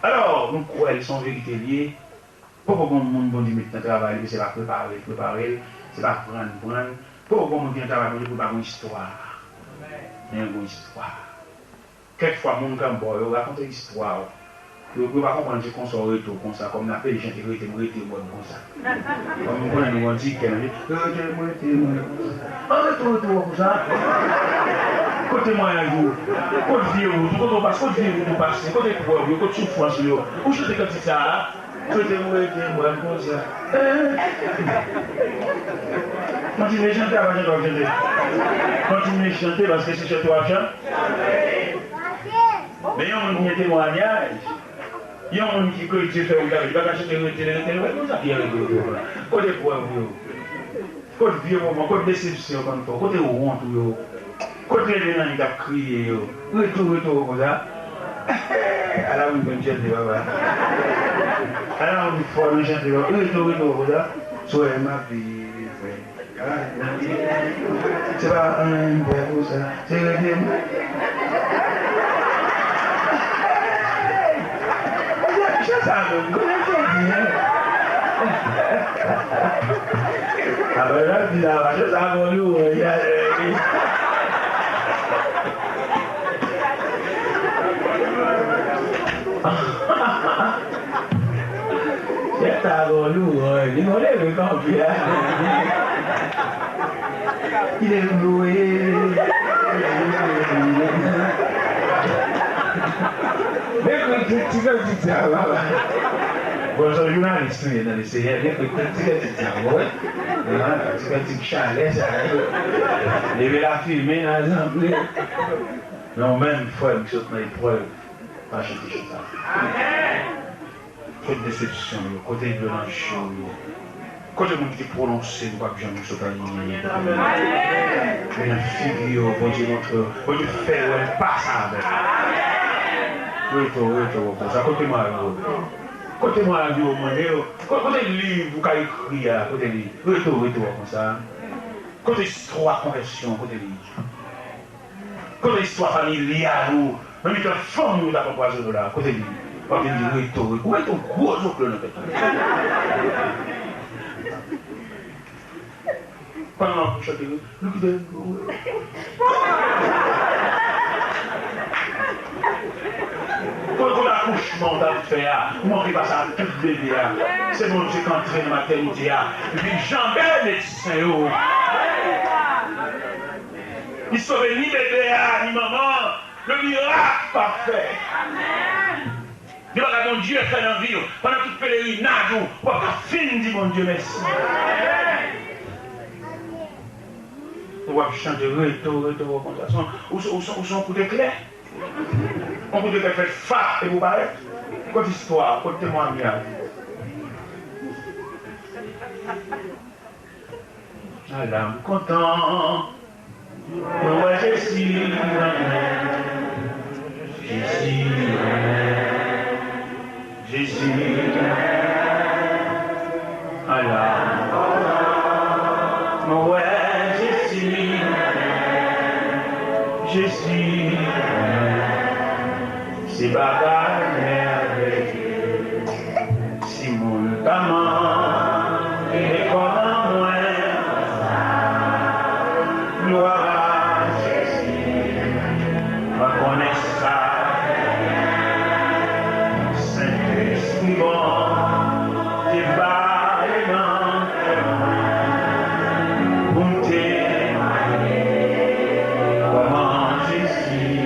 Alors, nous croyons qu'elles sont vérité liées. Pourquoi on monde dit maintenant travail, c'est pas préparer, c'est pas prendre. Pourquoi on dit travail, c'est pas une histoire. Il y a une histoire. Quelquefois, mon grand boy, on raconte une histoire. Je ne peux pas comprendre qu'on soit retour comme ça, comme on appelle les gens qui étaient comme ça. Comme on dit qu'elle est retour comme ça. Côté moi un jour, côté vieux, côté on passe, côté vieux, on passe, côté pauvre, côté souffrance, où je te dis ça, côté moi comme ça. Continuez à chanter avant de chanter. Continuez à chanter parce que c'est chez toi chant. Mais il y a un témoignage. Il y a un qui peut dire faire regarder, il va cacher le comme ça qui est rigolo. Côté pauvre, côté vieux, côté déception, côté honte. Côté les gens qui ont crié, retour comme ça. Alors on peut chanter, papa. Alors on peut chanter, retour comme ça. Soyez ma vie, c'est pas un peu comme ça, c'est le thème. Je savais, il est loué. Mais tu vas dire ça, bon, je suis journaliste, dans les séries, tu vas dire chalet, ça. Je vais la filmer dans l'assemblée. Non, même fois, je suis dans l'épreuve, pas chanter ça. Côté déception, côté violence, côté monde qui prononce, nous pas jamais se gagner. Une figure, bon Dieu, bon Dieu, faire, elle passe avec. Retour, ça côté moi, côté moi, côté livre, vous avez écrit, côté livre, retour, comme ça. Côté histoire, conversion, côté livre. Côté histoire familiale, même une femme, nous avons pas besoin là, côté livre. On vient dire retour, où est ton gros oncle dans le tête? Pendant que je chante, nous qui quand l'accouchement t'a fait, moi qui passe à tout bébé, c'est mon Dieu qui entraîne dans ma maternité, et puis jamais médecin. Il sauve ni bébé, ni maman, le miracle parfait. Dieu va mon Dieu fait dans la vie, pendant toute pèlerinage, on va finir, dit mon Dieu, merci. On va chanter retour, comme ça. Où sont pour des clés? On peut faire fat et vous paraître. Côté histoire, côté témoignage. Alors, content. Ouais, Jésus, Jésus, alors, ouais, Jésus, c'est bagarre merveilleux, si mon amant est comme moi, gloire à Jésus, reconnais ça, Saint-Esprit bon, t'es pas aimant, pour témoigner, comment Jésus.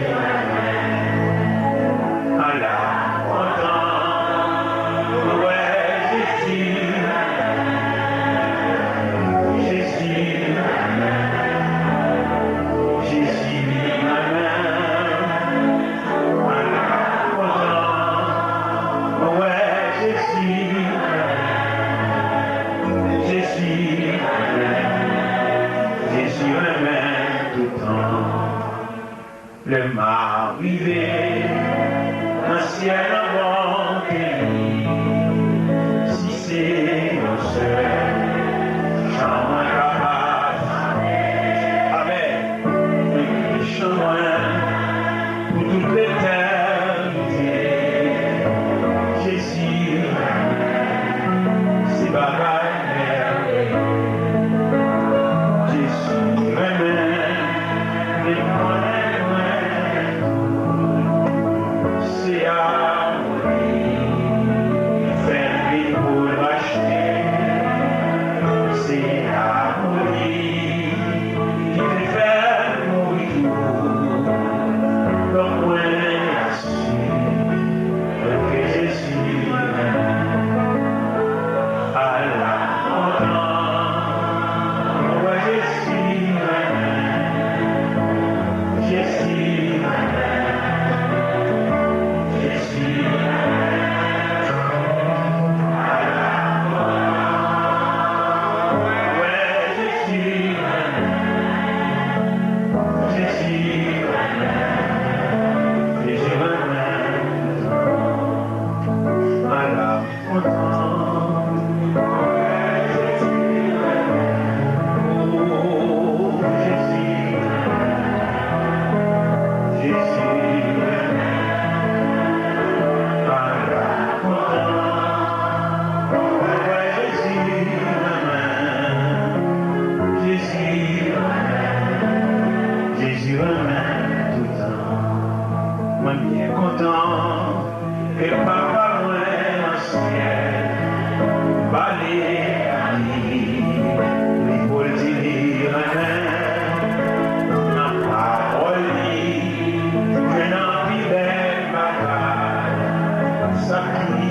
ça qui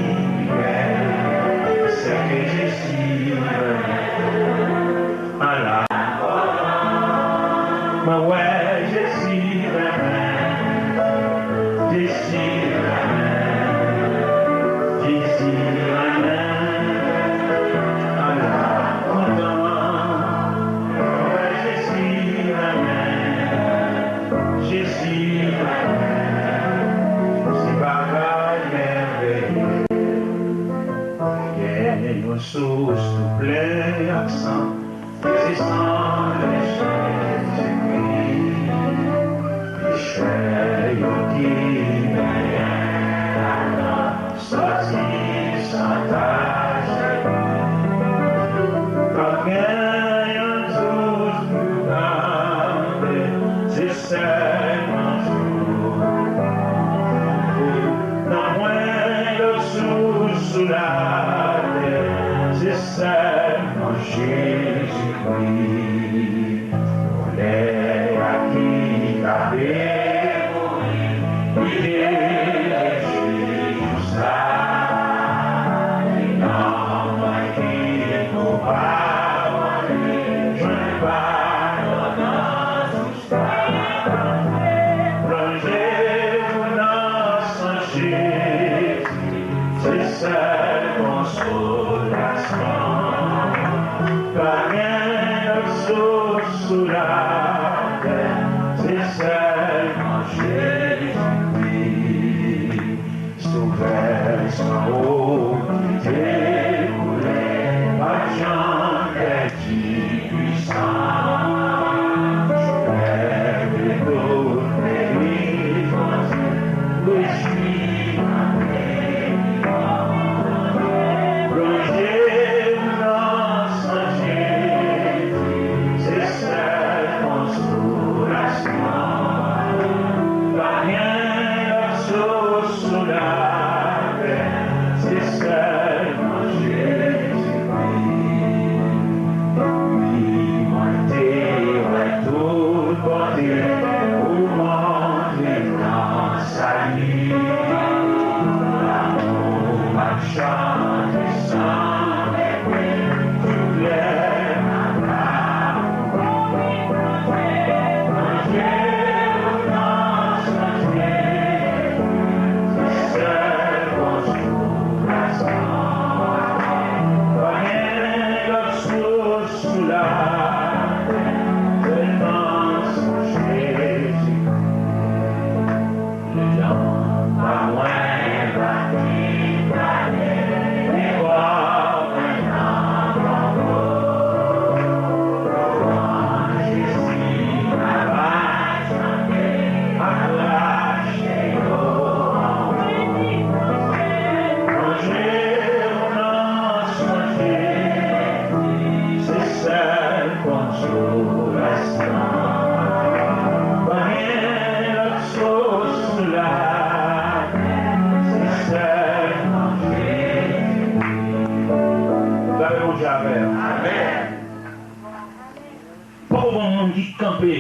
est, c'est que Jésus à la mais ouais, Jésus source tout plein accent, c'est sans Jésus-Christ, péché qui sorti sans tâche, pas rien tous plus grande, c'est seulement jour, non moins de sous la c'est seulement Jésus-Christ, on est acquis par il est juste ça, il n'en manque pas, je ne pas dans tout ça, plongez-vous dans son Jésus, c'est seul consolation. Pas rien de source sous la terre, c'est seulement Jésus-Christ. Sauveur sans eau qui découlait, pas Jean est puissant. Je rêve d'autres délivrances, oui, je suis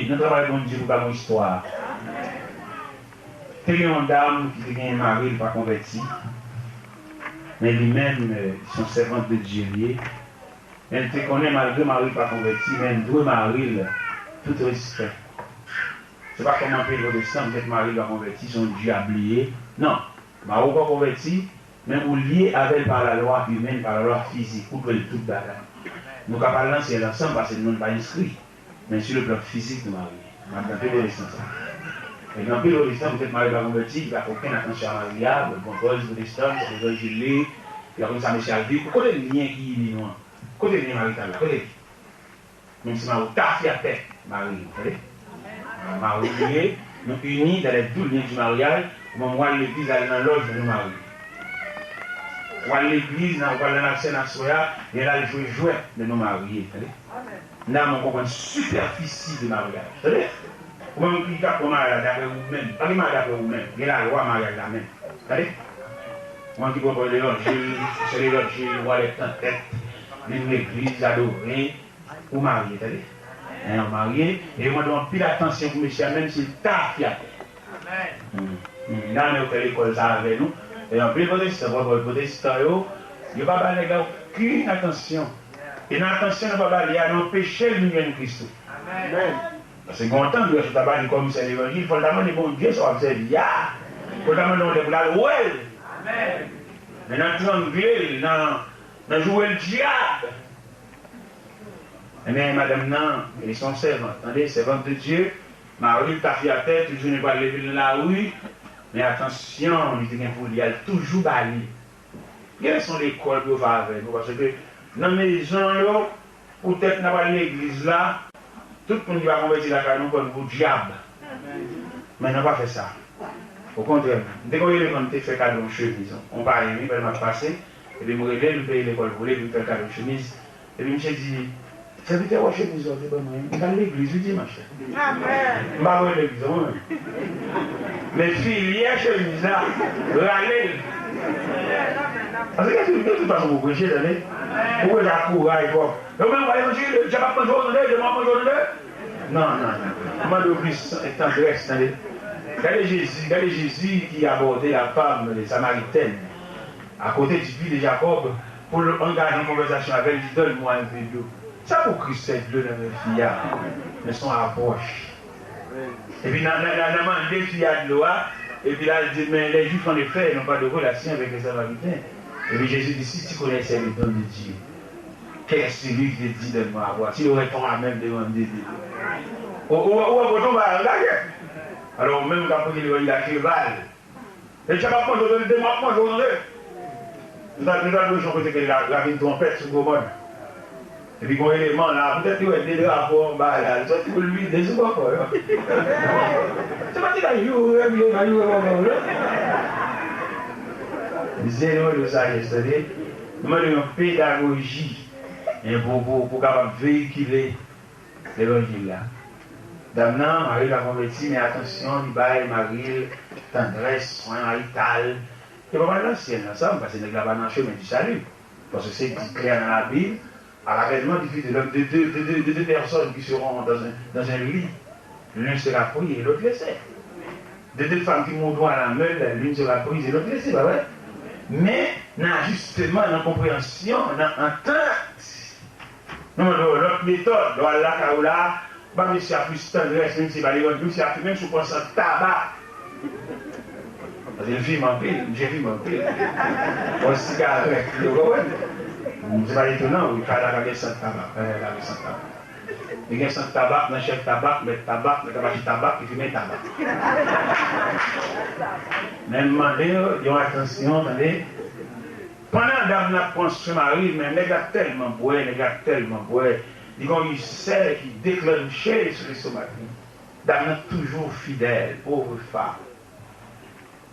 dans le travail de Dieu pour une histoire. Il y a une dame qui a un mari pas converti, mais lui-même, son servante de Dieu, elle te connaît malgré mari pas converti, mais elle doit marier tout respect. Ce n'est pas comme un pays protestant, peut-être mari pas converti, son Dieu a oublié. Non, mari pas converti, mais vous lié avec par la loi humaine, par la loi physique, pour que tout bagarre. Nous avons parlé c'est l'ensemble parce que nous ne sommes pas inscrits. Mais sur le plan physique de Marie, dans le pays de l'Estan. Et dans le pays de l'Estan, peut-être Marie va convertir, il n'y a aucune attention à Maria, le bon cause de l'Estan, le bon gilet, il y a comme ça, monsieur Alvi. Pourquoi le lien qui est loin? Côté de Marie, là, côté. Même si Marie t'a fait à tête, Marie, vous savez? Marie, nous unis dans les 12 liens du mariage, au moment où l'église est dans l'âge de nos maris. Ou à l'église, dans la scène à Soya, et là, elle joue de nos mariés, vous savez? Nous avons une superficie de mariage. Vous savez? Ou même qui tape au mariage d'après vous-même. Pas le mariage d'après vous-même. Il y a la loi mariage la même. Vous savez? Moi qui propose l'évangile, c'est l'évangile, voir les têtes, l'église adorée, ou marié, vous savez? On marié, et on donne plus d'attention pour monsieur, même s'il t'a fiaté. Là, on fait l'école ça avec nous. Et en plus, protestant, il n'y a pas aucune attention. Et l'attention ne va pas aller à empêcher l'union de Christ. Amen. Parce que quand on entend tabac du commissaire l'évangile, il faut demander bon Dieu, ça va faire bien. Il faut demander la loi. Amen. Maintenant, triangle, dans jouer le diable. Mais madame, non, ils sont servantes. Attendez, servante de Dieu. Marie, ta fille à tête, toujours ne pas lever dans la rue. Mais attention, il y a toujours bali. Quelles sont les écoles pour faire avec nous? Parce que dans la maison, peut-être dans l'église là, tout le monde va convertir la canon comme vous diable. Mais on n'a pas fait ça. Au contraire, dès qu'on est fait cadeau de chemise, on va aimer, on va passer, et puis je me réveille, je paye l'école pour lui, je fais cadeau de chemise. Et puis je me dis, ça veut dire que chemise, c'est pas moi, dans l'église, je dis, ma chère. Amen. Je ne vais pas à l'église, moi-même. Mais filles, il y a chemise là, râler. Parce que de toute façon, vous prêchez, vous savez, vous pouvez la courage, quoi. Donc, même, je ne vais pas manger aujourd'hui, je ne vais pas manger aujourd'hui. Non, non, non. Moi, de plus, étant dresse, attendez. Regardez Jésus qui a abordé la femme samaritaine à côté du puits de Jacob pour engager une conversation avec lui, donne-moi un peu d'eau. Ça pour Christ, cette bleu dans mes filles, mais son approche. Et puis, dans la demande des filles de l'eau, et puis là, il dit, mais les Juifs en effet n'ont pas de relation avec les Samaritains. Et puis Jésus dit, si tu connaissais le don de Dieu, qu'est-ce que lui qui te dit donne-moi à boire? Tu aurais pas même demandé. Où on va regarder? Alors, même quand il a cheval, et tu vas pas manger de moi, aujourd'hui. Nous avons besoin que la vie de trompette sur le monde. Et puis, quand il est mort là, peut-être qu'il y a des drapeaux en bas là, ça, tu peux lui descendre quoi. C'est pas qu'il a joué, il a joué. Zéro de sagesse, c'est-à-dire, nous avons une pédagogie pour capable véhiculer l'évangile là. Maintenant, Marie l'a converti, mais attention, il baille Marie, tendresse, soin marital. Et pas mal l'ancienne ensemble, parce que c'est là-bas dans le chemin du salut. Parce que c'est dit clair dans la Bible, à l'avènement du Fils de l'homme, de deux personnes qui seront dans un lit. L'un sera pris et l'autre laissé. De deux femmes qui monteront à la meule, l'une sera prise et l'autre laissée, pas vrai? Mais, justement, dans la compréhension, dans l'entente, notre méthode, dans la caoula, bah, monsieur a plus tendresse, même si va les autres, monsieur a plus même sous pensant tabac. Parce que le film en pile, j'ai vu en pile. On se cigarette, c'est pas étonnant, il fait la guerre sans tabac. Il y a sans tabac, dans chaque tabac, mais tabac, le tabac, il fume tabac. Mais demandez, ils ont attention, attendez. Pendant que nous avons construit Marie, mais les gars tellement bois, il sait qu'il déclenchait sur les somates. Damna toujours fidèle, pauvre femme.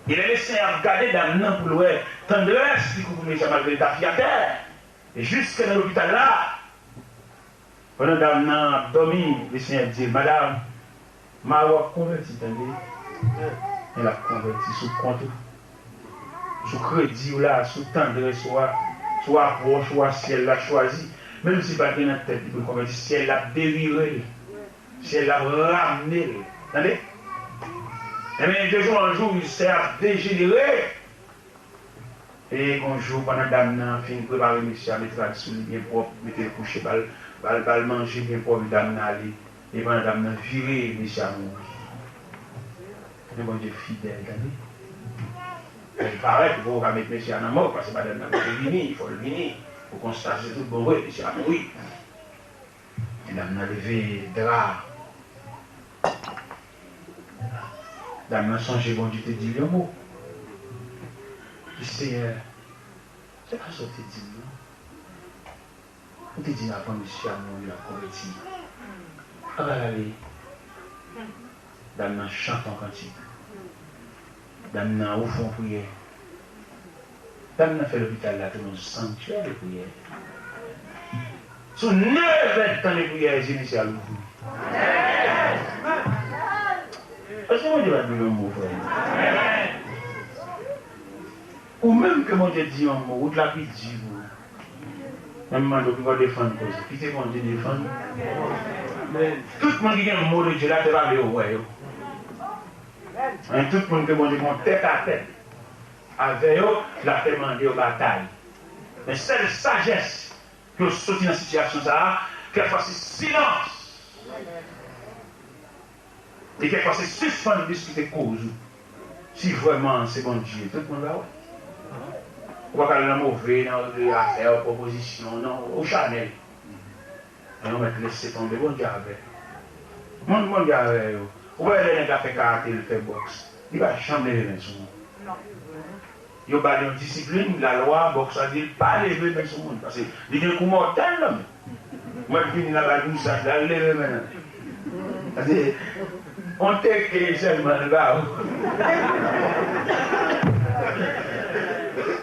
Il a laissé regarder Damna pour le tendresse qui couvre les malgré ta fille à terre. Et jusqu'à l'hôpital là, pendant Damna a dormi, le Seigneur dit, Madame, m'a converti, elle a converti sous compte, sous crédit là, sous tendresse, soit approche, soit si elle l'a choisi. Même si pas dans la tête, il peut convertir, si elle l'a déviré, si elle l'a ramené. Attendez? Et bien, de jour en jour, il s'est dégénéré. Et un jour, pendant que Damna fin préparer monsieur à mettre la sous bien propre, mettre le coucher, bal manger bien propre, Damna aller. Et pendant que Damna viré, monsieur à mourir. C'est un bon Dieu fidèle, attendez? Il paraît qu'il faut mettre monsieur à la mort, parce que Damna il faut le venir. Pour constater tout bon, oui, monsieur a mouru. Et Damna a levé drap. Damna a changé, bon Dieu te dit le mot. Tu sais, c'est pas ça que tu dis, non? On te dit avant monsieur a mouru, il a converti. Ah bah allez. Damna chante en cantique. Damna ouvre en prière. Damna fait l'hôpital là, tout un sanctuaire de prière. Sous 9 ans de prière, j'ai initié à l'ouvrir. Est-ce que mon Dieu va dire un mot, frère? Ou même que mon Dieu dit un mot, ou de la pitié, vous. Même moi, je vais défendre cause. Qui c'est mon Dieu défendre? Tout le monde qui a un mot de Dieu là, tu vas aller au royaume. Tout le monde qui a mon Dieu tête à tête. avec eux, la fait demander aux batailles. Mais c'est la sagesse que sortit dans cette situation, qu'elle fasse silence. Et qu'elle fasse suspendre discuter cause. Si vraiment c'est bon Dieu, tout le monde va. On va parler de mauvais, dans l'affaire, proposition, non, au Chanel. Et on va laisser tomber, bon Dieu avec. Mon Dieu avec. On va aller dans fait karaté, il fait boxe. Il va jamais lever sur moi. Il va aller en discipline, la loi, boxe a dit, pas lever sur moi. Parce qu'il y a un coup mortel, là. Moi, je finis là-bas, tout ça, je vais lever maintenant. C'est-à-dire, on t'écrit seulement là.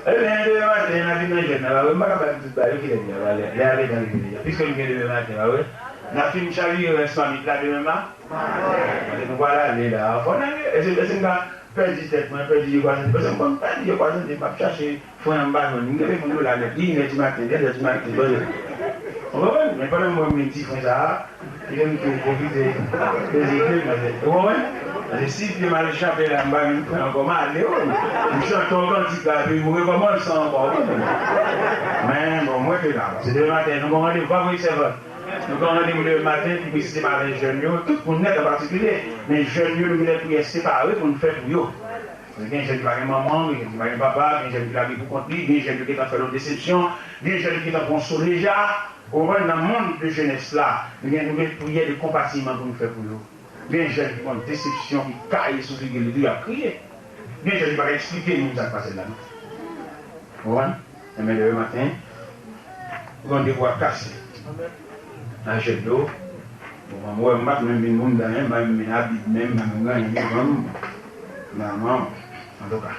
Le matin, on a vu un jeune, on m'a pas dit que il allait dans le puisque le matin, on a fait une chavie islamique là demain matin. Voilà, il est là. C'est que perdu tête, moi perdu quoi, parce que moi perdu quoi, je ne pas chercher, faut un ballon, il est venu là, il est du matin, on va voir, mais pendant moi me dit ça, il aime tout profiter des idées, vous voyez? Si je m'allais échapper là-bas, je me prends encore mal, je chante encore un petit peu, je me recommence sans encore. Mais bon, moi je suis là, c'est le matin, nous avons rendez-vous, c'est vrai. Nous avons rendez-vous le matin, puis c'est par les jeunes, tout pour nous en particulier, mais les jeunes, nous voulons prier séparés pour nous faire pour eux. Il y a des gens qui ont maman, il y a des gens qui ont papa, il y a des gens qui ont pour contre lui, il y a des gens qui ont fait leur déception, il y a des gens qui ont consolé déjà. Au moins, dans le monde de jeunesse là, il y a une prière de compatissement pour nous faire pour eux. Il y a des gens qui ont une déception, qui caillent sur ce qu'ils disent à crier. Il y a des gens qui vont expliquer nous ce qui s'est passé là. Vous voyez? Mais le matin, nous avons des voix cassées. Un jet d'eau. Moi, je ne suis même pas même, en tout cas.